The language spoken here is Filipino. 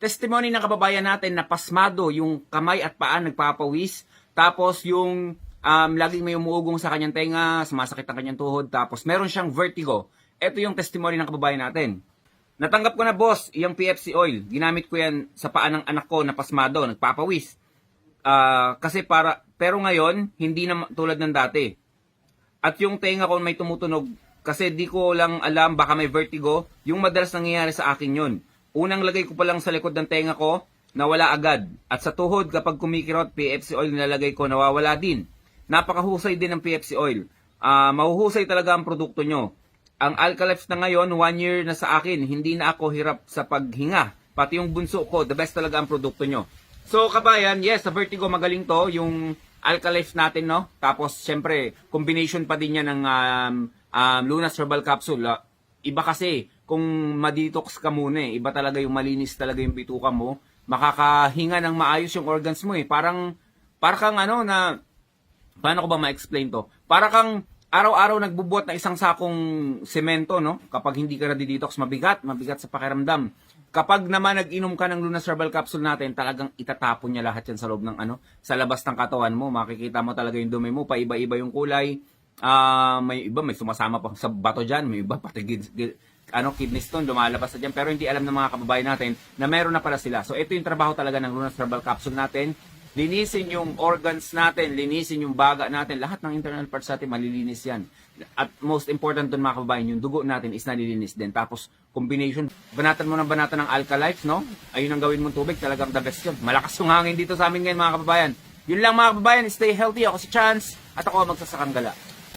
testimony ng kababayan natin na pasmado yung kamay at paa nagpapawis. Tapos yung laging may umuugong sa kanyang tenga, sumasakit ang kanyang tuhod, tapos meron siyang vertigo. Ito yung testimony ng kababayan natin. Natanggap ko na boss, yung PFC oil. Ginamit ko yan sa paa ng anak ko na pasmado, nagpapawis. Pero ngayon, hindi na tulad ng dati. At yung tenga ko may tumutunog, kasi di ko lang alam, baka may vertigo, yung madalas nangyayari sa akin yun. Unang lagay ko pa lang sa likod ng tenga ko, nawala agad. At sa tuhod, kapag kumikirot, PFC oil nilalagay ko, nawawala din. Napakahusay din ng PFC oil. Mahuhusay talaga ang produkto nyo. Ang Alka-Life na ngayon, 1 year na sa akin, hindi na ako hirap sa paghinga. Pati yung bunso ko, the best talaga ang produkto nyo. So kabayan, yes, sa vertigo magaling to, yung Alka-Life natin, no? Tapos, syempre, combination pa din yan ng Lunas Herbal Capsule. Iba kasi, kung madetox ka muna iba talaga yung malinis talaga yung bituka mo, makakahinga ng maayos yung organs mo Parang kang paano ko ba ma-explain to? Para kang araw-araw nagbubuhat ng isang sakong semento, no? Kapag hindi ka na-detox, mabigat sa pakiramdam. Kapag naman nag-inom ka ng Lunas Herbal Capsule natin, talagang itatapon niya lahat yan sa loob ng sa labas ng katawan mo. Makikita mo talaga yung dumi mo, paiba-iba yung kulay. May iba, may sumasama pa sa bato dyan, may iba pati kidney stone, lumalabas na dyan, pero hindi alam ng mga kababayan natin na meron na pala sila. So ito yung trabaho talaga ng Lunas Herbal Capsule natin. Linisin yung organs natin, linisin yung baga natin, lahat ng internal parts natin malilinis yan. At most important dun mga kababayan, yung dugo natin is nalilinis din. Tapos combination, banatan mo ng banatan ng Alka-Life, no? Ayun ang gawin mong tubig, talagang the best yun. Malakas yung hangin dito sa amin ngayon mga kababayan. Yun lang mga kababayan, stay healthy. Ako si Chance at ako ang magsasakang gala.